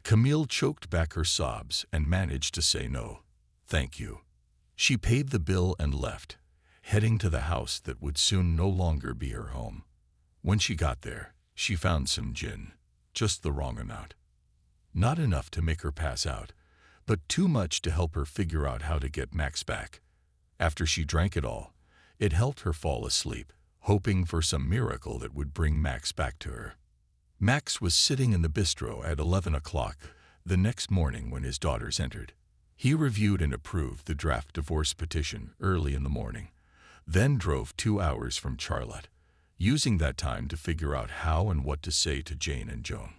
Camille choked back her sobs and managed to say no. Thank you. She paid the bill and left, heading to the house that would soon no longer be her home. When she got there, she found some gin, just the wrong amount. Not enough to make her pass out, but too much to help her figure out how to get Max back. After she drank it all, it helped her fall asleep, hoping for some miracle that would bring Max back to her. Max was sitting in the bistro at 11 o'clock the next morning when his daughters entered. He reviewed and approved the draft divorce petition early in the morning, then drove 2 hours from Charlotte, using that time to figure out how and what to say to Jane and Joan.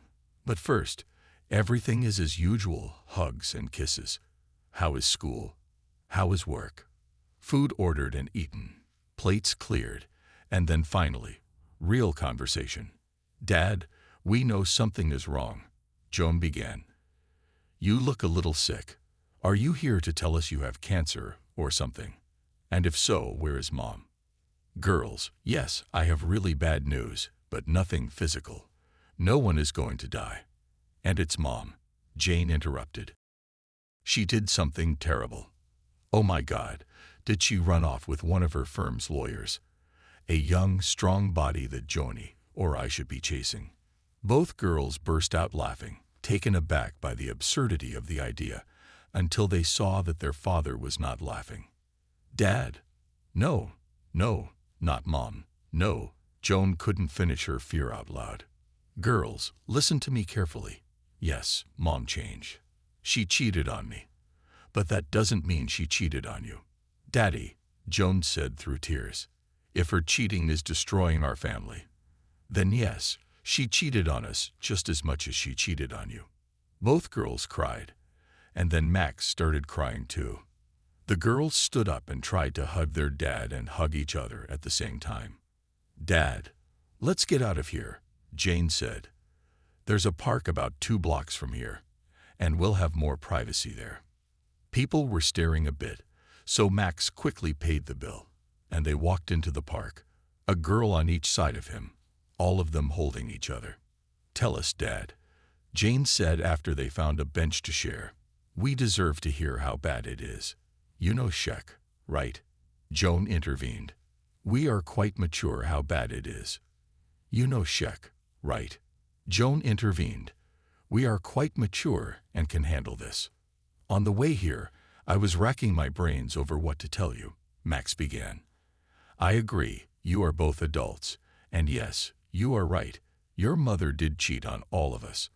But first, everything is as usual, hugs and kisses. How is school? How is work? Food ordered and eaten, plates cleared, and then finally, real conversation. Dad, we know something is wrong, Joan began. You look a little sick. Are you here to tell us you have cancer or something? And if so, where is Mom? Girls, yes, I have really bad news, but nothing physical. No one is going to die. And it's Mom, Jane interrupted. She did something terrible. Oh my God, did she run off with one of her firm's lawyers? A young, strong body that Joni, or I, should be chasing. Both girls burst out laughing, taken aback by the absurdity of the idea, until they saw that their father was not laughing. Dad? No, not Mom, no. Joan couldn't finish her fear out loud. Girls, listen to me carefully. Yes, Mom changed. She cheated on me. But that doesn't mean she cheated on you. Daddy, Joan said through tears, if her cheating is destroying our family, then yes, she cheated on us just as much as she cheated on you. Both girls cried, and then Max started crying too. The girls stood up and tried to hug their dad and hug each other at the same time. Dad, let's get out of here, Jane said. There's a park about 2 blocks from here, and we'll have more privacy there. People were staring a bit, so Max quickly paid the bill, and they walked into the park, a girl on each side of him, all of them holding each other. Tell us, Dad, Jane said after they found a bench to share. We deserve to hear how bad it is. You know Shek, right? Joan intervened. We are quite mature how bad it is. You know Shek, right? Joan intervened. We are quite mature and can handle this. On the way here, I was racking my brains over what to tell you, Max began. I agree, you are both adults, and yes, you are right, your mother did cheat on all of us.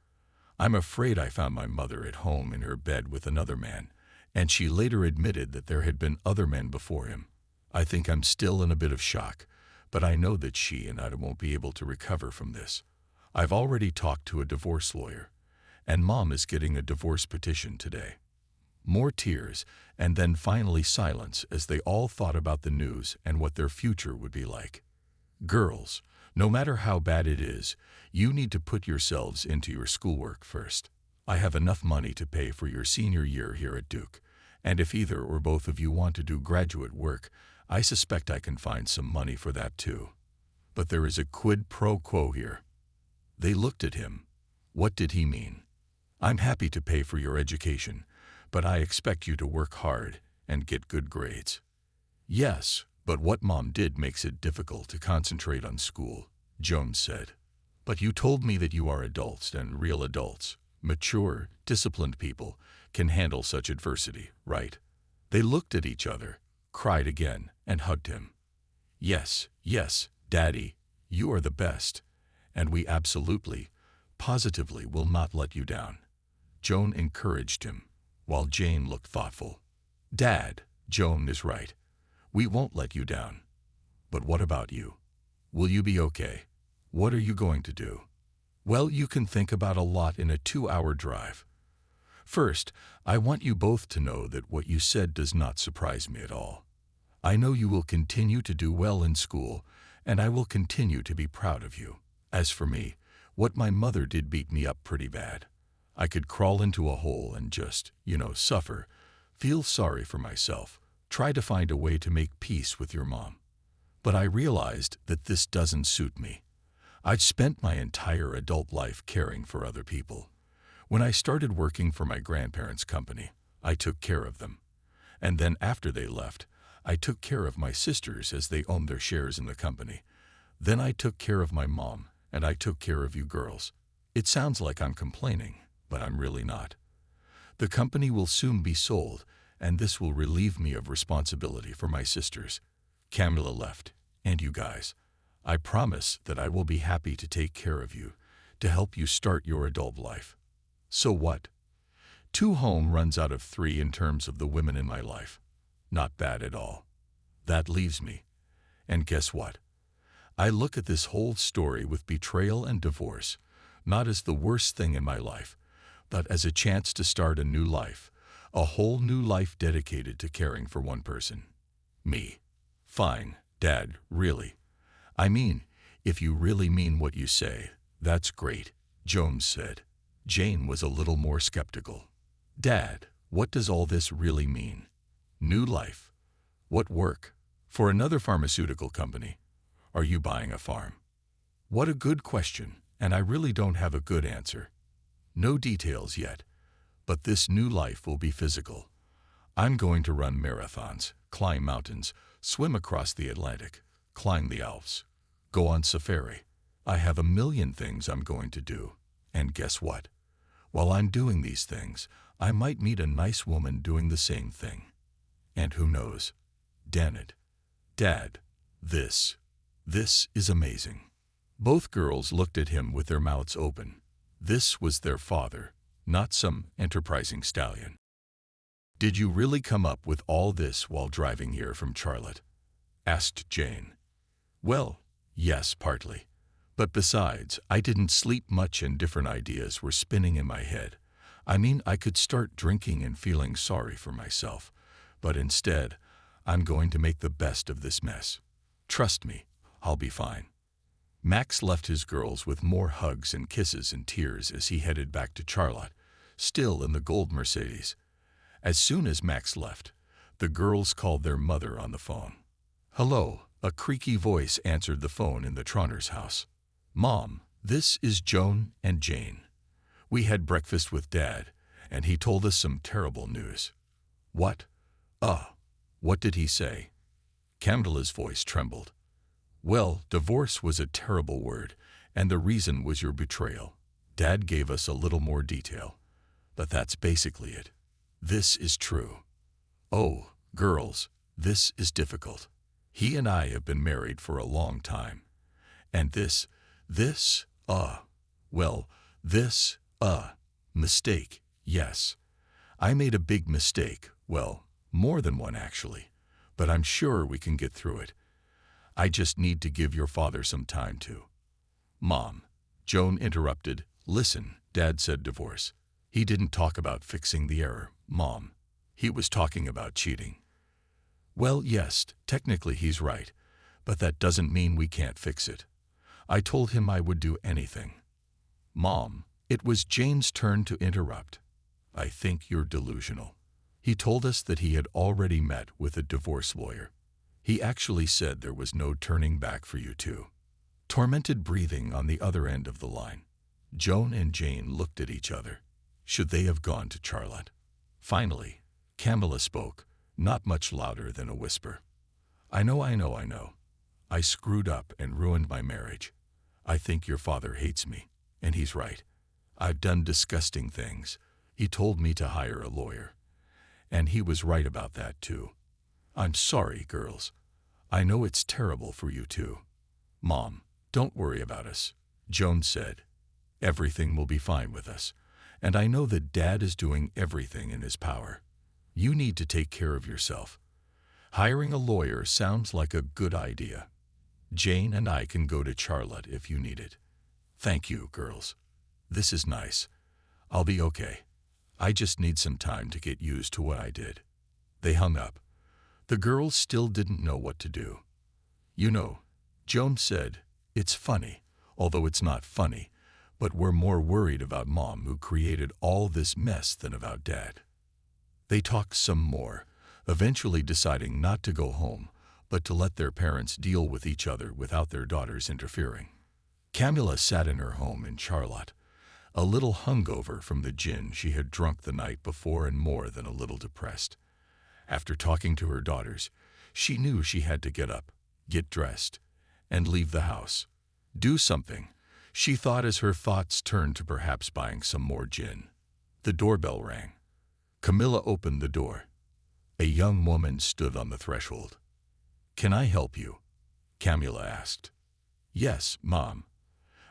I'm afraid I found my mother at home in her bed with another man, and she later admitted that there had been other men before him. I think I'm still in a bit of shock, but I know that she and I won't be able to recover from this. I've already talked to a divorce lawyer, and Mom is getting a divorce petition today. More tears, and then finally silence as they all thought about the news and what their future would be like. Girls, no matter how bad it is, you need to put yourselves into your schoolwork first. I have enough money to pay for your senior year here at Duke, and if either or both of you want to do graduate work, I suspect I can find some money for that too. But there is a quid pro quo here. They looked at him. What did he mean? I'm happy to pay for your education, but I expect you to work hard and get good grades. Yes, but what Mom did makes it difficult to concentrate on school, Joan said. But you told me that you are adults, and real adults, mature, disciplined people, can handle such adversity, right? They looked at each other, cried again, and hugged him. Yes, Daddy, you are the best, and we absolutely, positively will not let you down. Joan encouraged him, while Jane looked thoughtful. Dad, Joan is right. We won't let you down. But what about you? Will you be okay? What are you going to do? Well, you can think about a lot in a 2-hour drive. First, I want you both to know that what you said does not surprise me at all. I know you will continue to do well in school, and I will continue to be proud of you. As for me, what my mother did beat me up pretty bad. I could crawl into a hole and just, suffer, feel sorry for myself, try to find a way to make peace with your mom. But I realized that this doesn't suit me. I'd spent my entire adult life caring for other people. When I started working for my grandparents' company, I took care of them. And then after they left, I took care of my sisters as they owned their shares in the company. Then I took care of my mom, and I took care of you girls. It sounds like I'm complaining, but I'm really not. The company will soon be sold, and this will relieve me of responsibility for my sisters. Camilla left, and you guys. I promise that I will be happy to take care of you, to help you start your adult life. So what? 2 home runs out of 3 in terms of the women in my life. Not bad at all. That leaves me. And guess what? I look at this whole story with betrayal and divorce, not as the worst thing in my life, but as a chance to start a new life, a whole new life dedicated to caring for one person. Me. Fine, Dad, really. I mean, if you really mean what you say, that's great, Jones said. Jane was a little more skeptical. Dad, what does all this really mean? New life? What work? For another pharmaceutical company? Are you buying a farm? What a good question, and I really don't have a good answer. No details yet, but this new life will be physical. I'm going to run marathons, climb mountains, swim across the Atlantic, climb the Alps, go on safari. I have a million things I'm going to do. And guess what? While I'm doing these things, I might meet a nice woman doing the same thing. And who knows? Damn it. Dad, this is amazing. Both girls looked at him with their mouths open. This was their father, not some enterprising stallion. Did you really come up with all this while driving here from Charlotte? Asked Jane. Well, yes, partly. But besides, I didn't sleep much and different ideas were spinning in my head. I mean, I could start drinking and feeling sorry for myself. But instead, I'm going to make the best of this mess. Trust me, I'll be fine. Max left his girls with more hugs and kisses and tears as he headed back to Charlotte, still in the gold Mercedes. As soon as Max left, the girls called their mother on the phone. Hello, a creaky voice answered the phone in the Tronners' house. Mom, this is Joan and Jane. We had breakfast with Dad, and he told us some terrible news. What? What did he say? Camilla's voice trembled. Well, divorce was a terrible word, and the reason was your betrayal. Dad gave us a little more detail, but that's basically it. This is true. Oh, girls, this is difficult. He and I have been married for a long time. And mistake, yes. I made a big mistake, well, more than one actually, but I'm sure we can get through it. I just need to give your father some time to. Mom, Joan interrupted. Listen, Dad said divorce. He didn't talk about fixing the error, Mom. He was talking about cheating. Well, yes, technically he's right, but that doesn't mean we can't fix it. I told him I would do anything. Mom, it was Jane's turn to interrupt. I think you're delusional. He told us that he had already met with a divorce lawyer. He actually said there was no turning back for you two. Tormented breathing on the other end of the line. Joan and Jane looked at each other. Should they have gone to Charlotte? Finally, Camilla spoke, not much louder than a whisper. I know. I screwed up and ruined my marriage. I think your father hates me, and he's right. I've done disgusting things. He told me to hire a lawyer. And he was right about that too. I'm sorry, girls. I know it's terrible for you too. Mom, don't worry about us, Joan said. Everything will be fine with us, and I know that Dad is doing everything in his power. You need to take care of yourself. Hiring a lawyer sounds like a good idea. Jane and I can go to Charlotte if you need it. Thank you, girls. This is nice. I'll be okay. I just need some time to get used to what I did." They hung up. The girls still didn't know what to do. "You know," Joan said, "it's funny, although it's not funny, but we're more worried about Mom, who created all this mess, than about Dad." They talked some more, eventually deciding not to go home, but to let their parents deal with each other without their daughters interfering. Camilla sat in her home in Charlotte, a little hungover from the gin she had drunk the night before and more than a little depressed. After talking to her daughters, she knew she had to get up, get dressed, and leave the house. Do something, she thought, as her thoughts turned to perhaps buying some more gin. The doorbell rang. Camilla opened the door. A young woman stood on the threshold. "Can I help you?" Camilla asked. "Yes, Mom.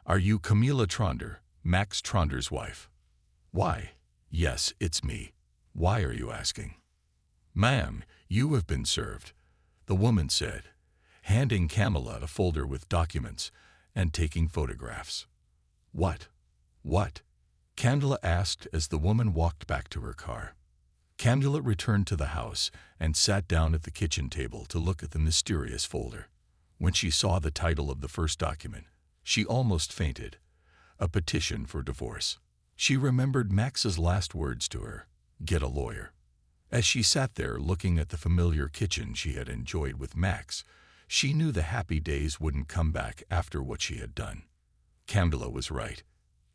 Are you Camilla Tronder, Max Tronder's wife?" "Why, yes, it's me. Why are you asking?" "Ma'am, you have been served," the woman said, handing Camilla a folder with documents and taking photographs. What? Camilla asked as the woman walked back to her car. Camilla returned to the house and sat down at the kitchen table to look at the mysterious folder. When she saw the title of the first document, she almost fainted. A petition for divorce. She remembered Max's last words to her, "Get a lawyer." As she sat there looking at the familiar kitchen she had enjoyed with Max, she knew the happy days wouldn't come back after what she had done. Camilla was right.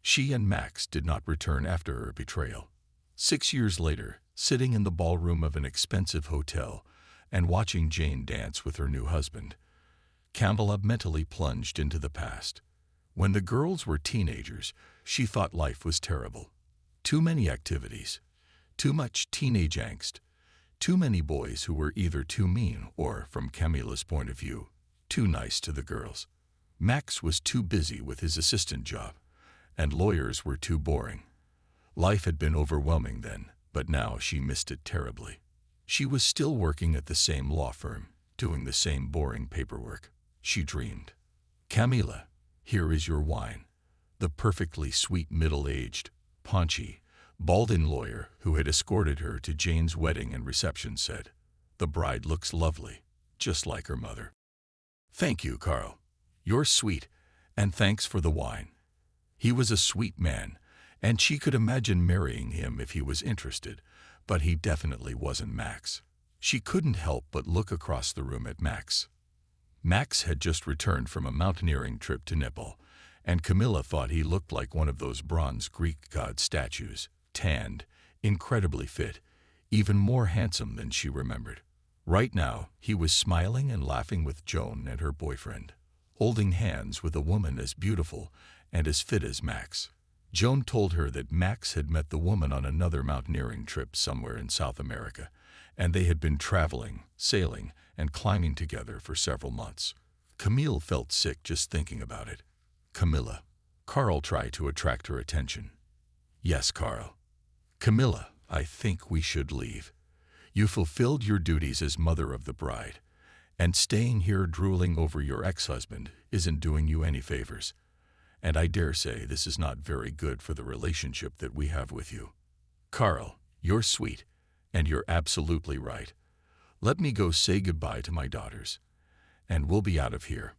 She and Max did not return after her betrayal. 6 years later, sitting in the ballroom of an expensive hotel and watching Jane dance with her new husband, Camilla mentally plunged into the past. When the girls were teenagers, she thought life was terrible. Too many activities, too much teenage angst, too many boys who were either too mean or, from Camilla's point of view, too nice to the girls. Max was too busy with his assistant job, and lawyers were too boring. Life had been overwhelming then, but now she missed it terribly. She was still working at the same law firm, doing the same boring paperwork. She dreamed. "Camilla, here is your wine." The perfectly sweet middle-aged, paunchy, balding lawyer who had escorted her to Jane's wedding and reception said, "The bride looks lovely, just like her mother." "Thank you, Carl. You're sweet, and thanks for the wine." He was a sweet man, and she could imagine marrying him if he was interested, but he definitely wasn't Max. She couldn't help but look across the room at Max. Max had just returned from a mountaineering trip to Nepal, and Camilla thought he looked like one of those bronze Greek god statues, tanned, incredibly fit, even more handsome than she remembered. Right now, he was smiling and laughing with Joan and her boyfriend, holding hands with a woman as beautiful and as fit as Max. Joan told her that Max had met the woman on another mountaineering trip somewhere in South America, and they had been traveling, sailing, and climbing together for several months. Camille felt sick just thinking about it. "Camilla." Carl tried to attract her attention. "Yes, Carl." "Camilla, I think we should leave. You fulfilled your duties as mother of the bride, and staying here drooling over your ex-husband isn't doing you any favors. And I dare say this is not very good for the relationship that we have with you. Carl, you're sweet, and you're absolutely right. Let me go say goodbye to my daughters, and we'll be out of here."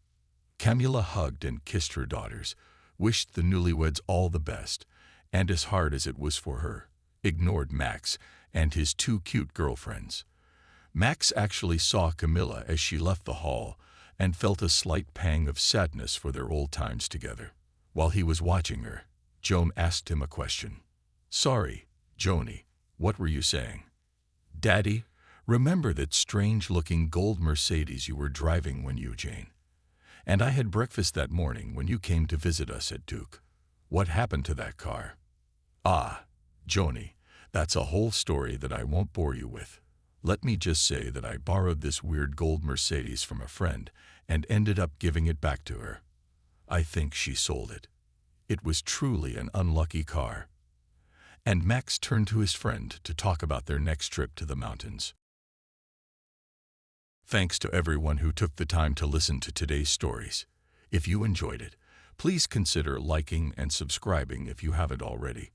Camilla hugged and kissed her daughters, wished the newlyweds all the best, and as hard as it was for her, ignored Max and his 2 cute girlfriends. Max actually saw Camilla as she left the hall and felt a slight pang of sadness for their old times together. While he was watching her, Joan asked him a question. "Sorry, Joni, what were you saying?" "Daddy, remember that strange-looking gold Mercedes you were driving when you, Jane? And I had breakfast that morning when you came to visit us at Duke. What happened to that car?" "Ah, Joni, that's a whole story that I won't bore you with. Let me just say that I borrowed this weird gold Mercedes from a friend and ended up giving it back to her. I think she sold it. It was truly an unlucky car." And Max turned to his friend to talk about their next trip to the mountains. Thanks to everyone who took the time to listen to today's stories. If you enjoyed it, please consider liking and subscribing if you haven't already.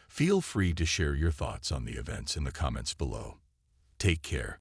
Feel free to share your thoughts on the events in the comments below. Take care,